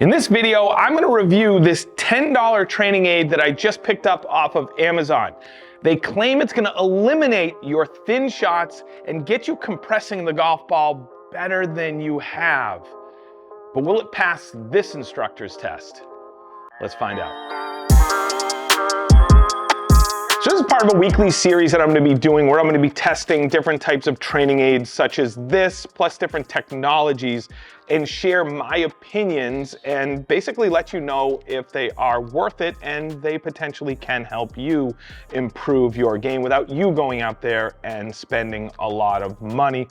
In this video, I'm going to review this $10 training aid that I just picked up off of Amazon. They claim it's going to eliminate your thin shots and get you compressing the golf ball better than you have. But will it pass this instructor's test? Let's find out. So this is part of a weekly series that I'm going to be doing where I'm going to be testing different types of training aids such as this, plus different technologies, and share my opinions and basically let you know if they are worth it and they potentially can help you improve your game without you going out there and spending a lot of money.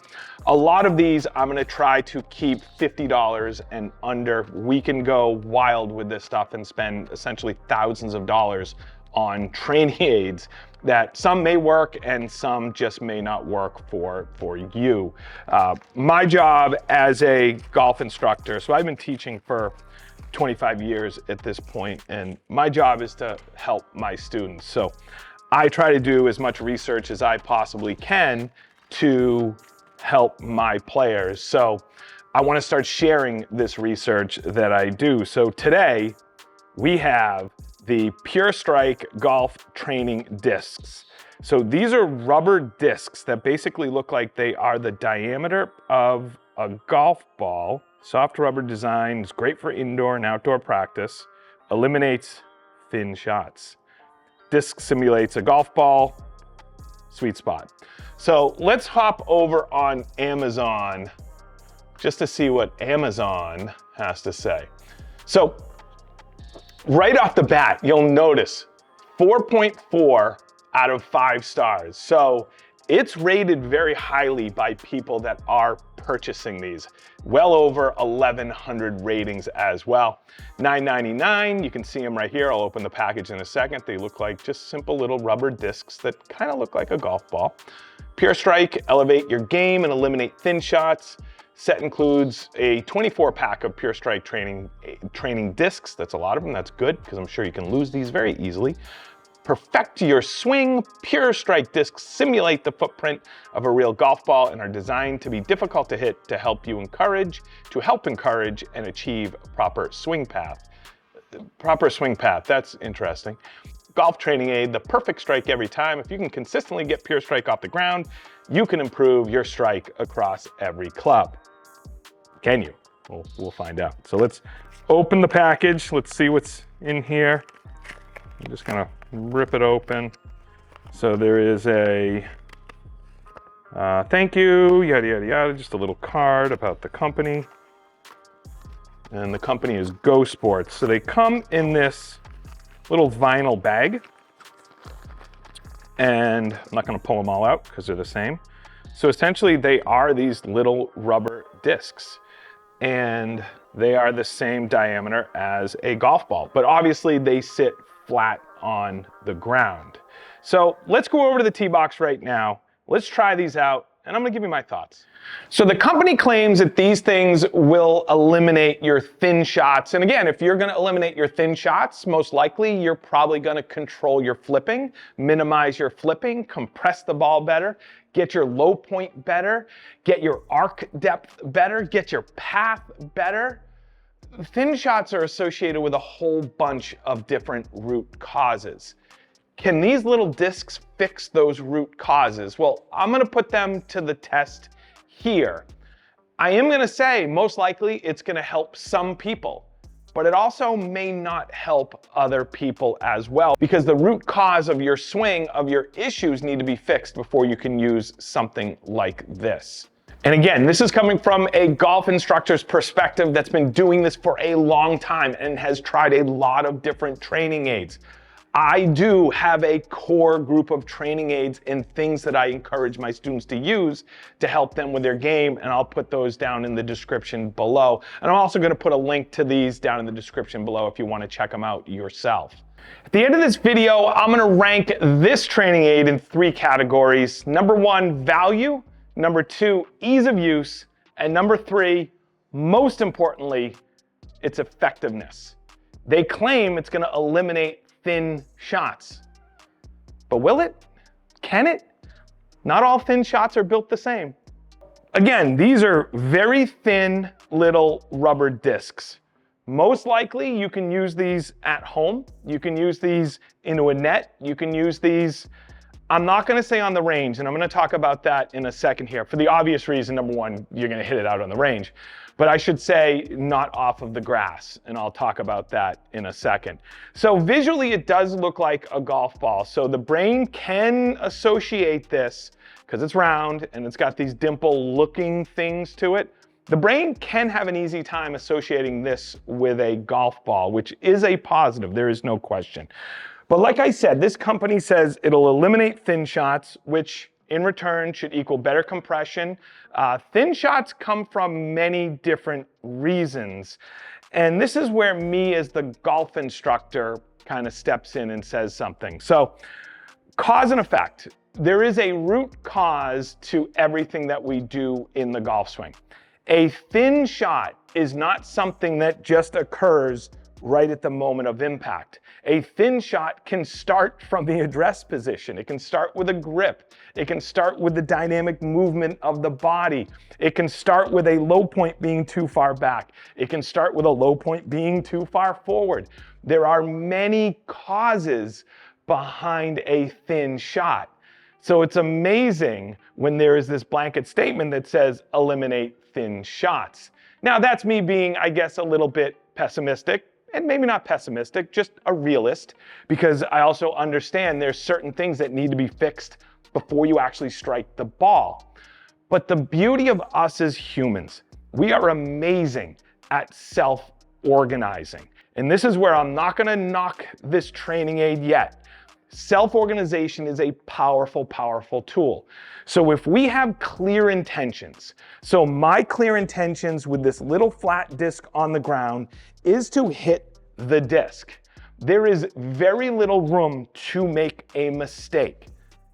A lot of these I'm going to try to keep $50 and under. We can go wild with this stuff and spend essentially thousands of dollars on training aids that some may work and some just may not work for you. My job as a golf instructor, so I've been teaching for 25 years at this point, and my job is to help my students. So I try to do as much research as I possibly can to help my players. So I want to start sharing this research that I do. So today we have the Pure Strike Golf Training Discs. So these are rubber discs that basically look like they are the diameter of a golf ball. Soft rubber design, is great for indoor and outdoor practice, eliminates thin shots. Disc simulates a golf ball, sweet spot. So let's hop over on Amazon just to see what Amazon has to say. So right off the bat, you'll notice 4.4 out of 5 stars. So it's rated very highly by people that are purchasing these. Well over 1,100 ratings as well. $9.99, you can see them right here. I'll open the package in a second. They look like just simple little rubber discs that kind of look like a golf ball. Pure Strike, elevate your game and eliminate thin shots. Set includes a 24-pack of Pure Strike training discs. That's a lot of them. That's good because I'm sure you can lose these very easily. Perfect your swing. Pure Strike discs simulate the footprint of a real golf ball and are designed to be difficult to hit to help encourage and achieve proper swing path. Proper swing path, that's interesting. Golf training aid, the perfect strike every time. If you can consistently get Pure Strike off the ground, you can improve your strike across every club. Can you? We'll find out. So let's open the package. Let's see what's in here. I'm just gonna rip it open. So there is a thank you, yada, yada, yada, just a little card about the company. And the company is GoSports. So they come in this little vinyl bag. And I'm not gonna pull them all out because they're the same. So essentially they are these little rubber discs and they are the same diameter as a golf ball, but obviously they sit flat on the ground. So let's go over to the tee box right now. Let's try these out and I'm gonna give you my thoughts. So the company claims that these things will eliminate your thin shots. And again, if you're gonna eliminate your thin shots, most likely you're probably gonna control your flipping, minimize your flipping, compress the ball better, get your low point better, get your arc depth better, get your path better. Thin shots are associated with a whole bunch of different root causes. Can these little discs fix those root causes? Well, I'm gonna put them to the test here. I am gonna say most likely it's gonna help some people, but it also may not help other people as well because the root cause of your swing, of your issues need to be fixed before you can use something like this. And again, this is coming from a golf instructor's perspective that's been doing this for a long time and has tried a lot of different training aids. I do have a core group of training aids and things that I encourage my students to use to help them with their game, and I'll put those down in the description below. And I'm also going to put a link to these down in the description below if you want to check them out yourself. At the end of this video, I'm going to rank this training aid in 3 categories. Number 1, value. Number 2, ease of use. And number 3, most importantly, its effectiveness. They claim it's going to eliminate thin shots. But will it? Can it? Not all thin shots are built the same. Again, these are very thin little rubber discs. Most likely you can use these at home. You can use these into a net. You can use these, I'm not gonna say on the range, and I'm gonna talk about that in a second here. For the obvious reason, number one, you're gonna hit it out on the range. But I should say not off of the grass, and I'll talk about that in a second. So visually, it does look like a golf ball. So the brain can associate this, because it's round and it's got these dimple looking things to it. The brain can have an easy time associating this with a golf ball, which is a positive, there is no question. But like I said, this company says it'll eliminate thin shots, which in return should equal better compression. Thin shots come from many different reasons. And this is where me as the golf instructor kind of steps in and says something. So cause and effect. There is a root cause to everything that we do in the golf swing. A thin shot is not something that just occurs right at the moment of impact. A thin shot can start from the address position. It can start with a grip. It can start with the dynamic movement of the body. It can start with a low point being too far back. It can start with a low point being too far forward. There are many causes behind a thin shot. So it's amazing when there is this blanket statement that says eliminate thin shots. Now that's me being, I guess, a little bit pessimistic. And maybe not pessimistic, just a realist, because I also understand there's certain things that need to be fixed before you actually strike the ball. But the beauty of us as humans, we are amazing at self-organizing. And this is where I'm not gonna knock this training aid yet. Self-organization is a powerful, powerful tool. So if we have clear intentions, so my clear intentions with this little flat disc on the ground is to hit the disc. There is very little room to make a mistake.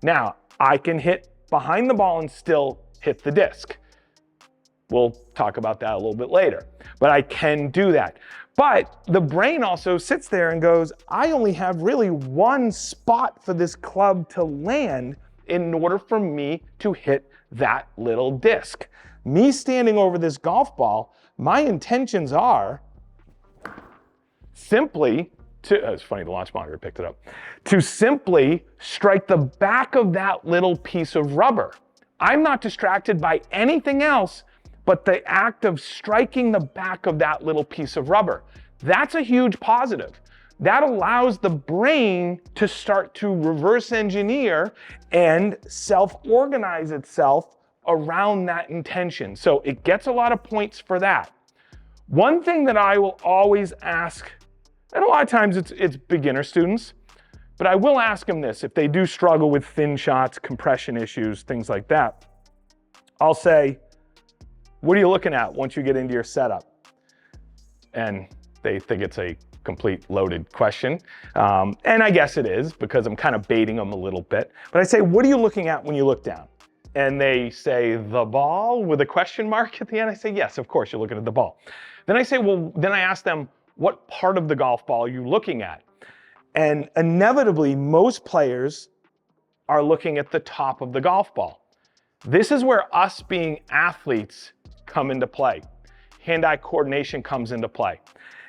Now, I can hit behind the ball and still hit the disc. We'll talk about that a little bit later, but I can do that. But the brain also sits there and goes, I only have really one spot for this club to land in order for me to hit that little disc. Me standing over this golf ball, my intentions are simply to, it's funny, the launch monitor picked it up, to simply strike the back of that little piece of rubber. I'm not distracted by anything else but the act of striking the back of that little piece of rubber. That's a huge positive. That allows the brain to start to reverse engineer and self-organize itself around that intention. So it gets a lot of points for that. One thing that I will always ask, and a lot of times it's beginner students, but I will ask them this, if they do struggle with thin shots, compression issues, things like that, I'll say, what are you looking at once you get into your setup? And they think it's a complete loaded question. And I guess it is, because I'm kind of baiting them a little bit. But I say, what are you looking at when you look down? And they say, the ball, with a question mark at the end. I say, yes, of course, you're looking at the ball. Then I say, well, then I ask them, what part of the golf ball are you looking at? And inevitably, most players are looking at the top of the golf ball. This is where us being athletes come into play. Hand-eye coordination comes into play.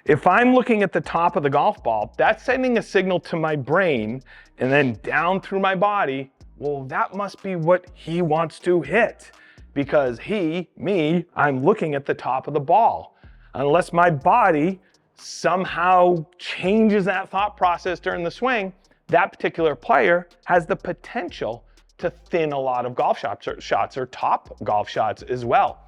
If I'm looking at the top of the golf ball, that's sending a signal to my brain and then down through my body, well, that must be what he wants to hit, because I'm looking at the top of the ball. Unless my body somehow changes that thought process during the swing, that particular player has the potential to thin a lot of golf shots or top golf shots as well.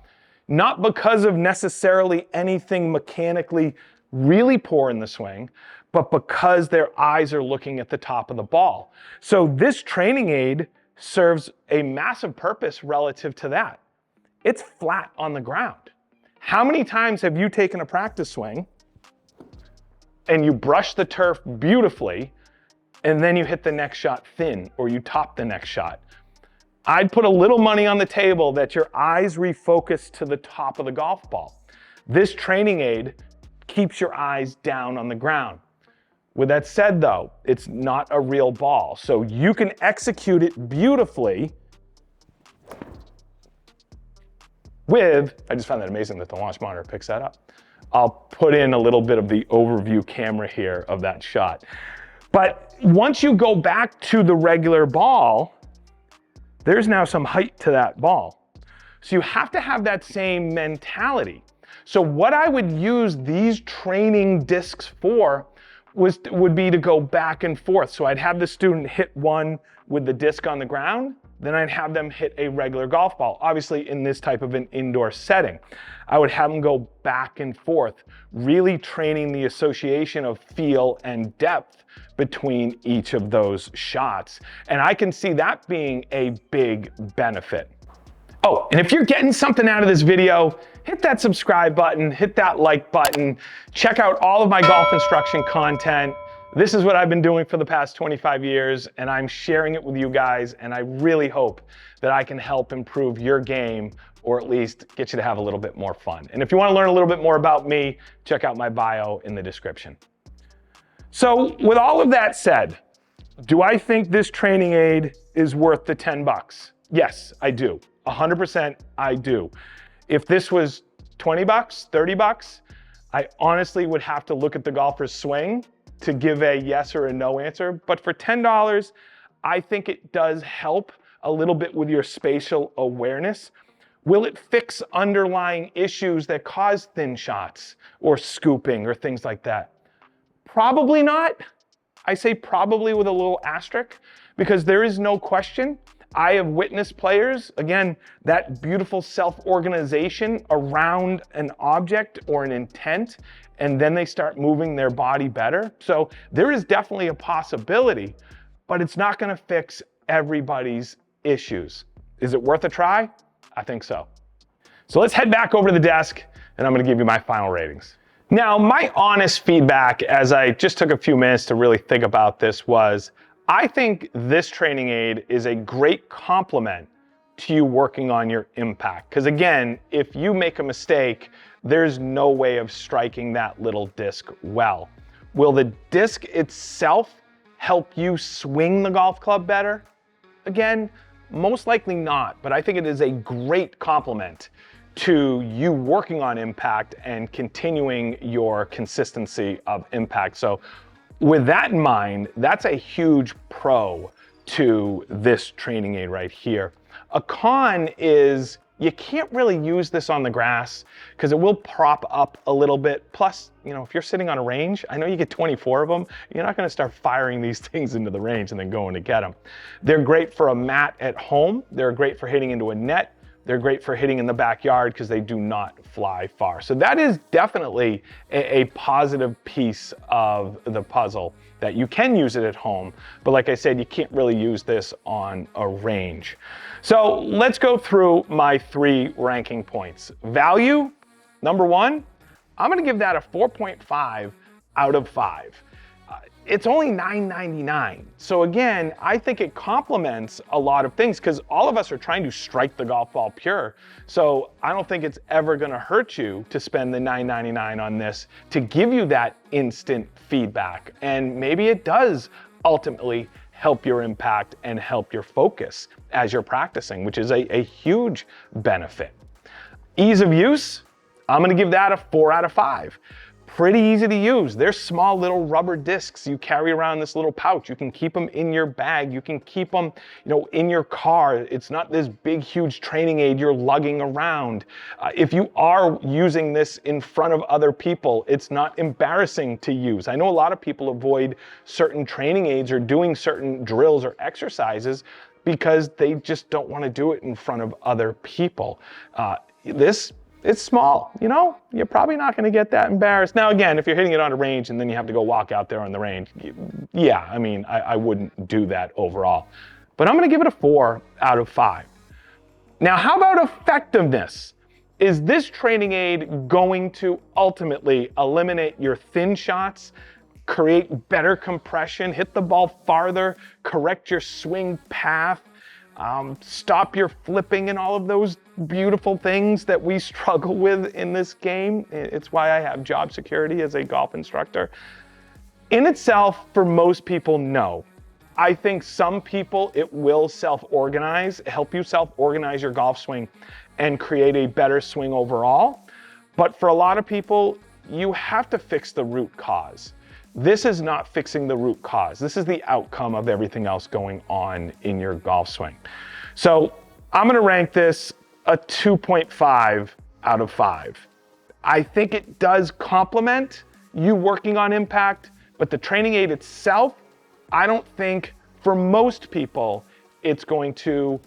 Not because of necessarily anything mechanically really poor in the swing, but because their eyes are looking at the top of the ball. So this training aid serves a massive purpose relative to that. It's flat on the ground. How many times have you taken a practice swing and you brush the turf beautifully and then you hit the next shot thin, or you top the next shot? I'd put a little money on the table that your eyes refocus to the top of the golf ball. This training aid keeps your eyes down on the ground. With that said though, it's not a real ball. So you can execute it beautifully with, I just found that amazing that the launch monitor picks that up, I'll put in a little bit of the overview camera here of that shot. But once you go back to the regular ball, there's now some height to that ball. So you have to have that same mentality. So what I would use these training discs for would be to go back and forth. So I'd have the student hit one with the disc on the ground, then I'd have them hit a regular golf ball, obviously in this type of an indoor setting. I would have them go back and forth, really training the association of feel and depth between each of those shots. And I can see that being a big benefit. Oh, and if you're getting something out of this video, hit that subscribe button, hit that like button, check out all of my golf instruction content. This is what I've been doing for the past 25 years, and I'm sharing it with you guys, and I really hope that I can help improve your game, or at least get you to have a little bit more fun. And if you want to learn a little bit more about me, check out my bio in the description. So with all of that said, do I think this training aid is worth the 10 bucks? Yes, I do. 100% I do. If this was 20 bucks, 30 bucks, I honestly would have to look at the golfer's swing to give a yes or a no answer. But for $10, I think it does help a little bit with your spatial awareness. Will it fix underlying issues that cause thin shots or scooping or things like that? Probably not. I say probably with a little asterisk, because there is no question. I have witnessed players, again, that beautiful self-organization around an object or an intent, and then they start moving their body better. So there is definitely a possibility, but it's not going to fix everybody's issues. Is it worth a try? I think so. So let's head back over to the desk, and I'm going to give you my final ratings. Now, my honest feedback, as I just took a few minutes to really think about this, was I think this training aid is a great complement to you working on your impact. Because again, if you make a mistake, there's no way of striking that little disc well. Will the disc itself help you swing the golf club better? Again, most likely not, but I think it is a great complement to you working on impact and continuing your consistency of impact. So with that in mind, that's a huge pro to this training aid right here. A con is you can't really use this on the grass because it will prop up a little bit. Plus, you know, if you're sitting on a range, I know you get 24 of them, you're not gonna start firing these things into the range and then going to get them. They're great for a mat at home. They're great for hitting into a net. They're great for hitting in the backyard because they do not fly far. So that is definitely a positive piece of the puzzle, that you can use it at home. But like I said, you can't really use this on a range. So let's go through my 3 ranking points. Value, number 1, I'm gonna give that a 4.5 out of 5. It's only $9.99. So again, I think it complements a lot of things because all of us are trying to strike the golf ball pure. So I don't think it's ever gonna hurt you to spend the $9.99 on this to give you that instant feedback. And maybe it does ultimately help your impact and help your focus as you're practicing, which is a huge benefit. Ease of use, I'm gonna give that a 4 out of 5. Pretty easy to use. They're small little rubber discs you carry around this little pouch. You can keep them in your bag. You can keep them, you know, in your car. It's not this big, huge training aid you're lugging around. If you are using this in front of other people, it's not embarrassing to use. I know a lot of people avoid certain training aids or doing certain drills or exercises because they just don't want to do it in front of other people. It's small, you know, you're probably not going to get that embarrassed. Now, again, if you're hitting it on a range and then you have to go walk out there on the range, yeah, I mean, I wouldn't do that overall. But I'm going to give it a 4 out of 5. Now, how about effectiveness? Is this training aid going to ultimately eliminate your thin shots, create better compression, hit the ball farther, correct your swing path, stop your flipping and all of those beautiful things that we struggle with in this game? It's why I have job security as a golf instructor. In itself, for most people, no. I think some people, it will self-organize, help you self-organize your golf swing and create a better swing overall. But for a lot of people, you have to fix the root cause. This is not fixing the root cause. This is the outcome of everything else going on in your golf swing. So I'm gonna rank this a 2.5 out of 5. I think it does complement you working on impact, but the training aid itself, I don't think for most people, it's going to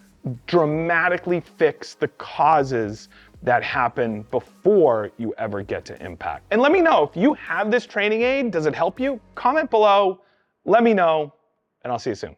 dramatically fix the causes that happen before you ever get to impact. And let me know, if you have this training aid, does it help you? Comment below, let me know, and I'll see you soon.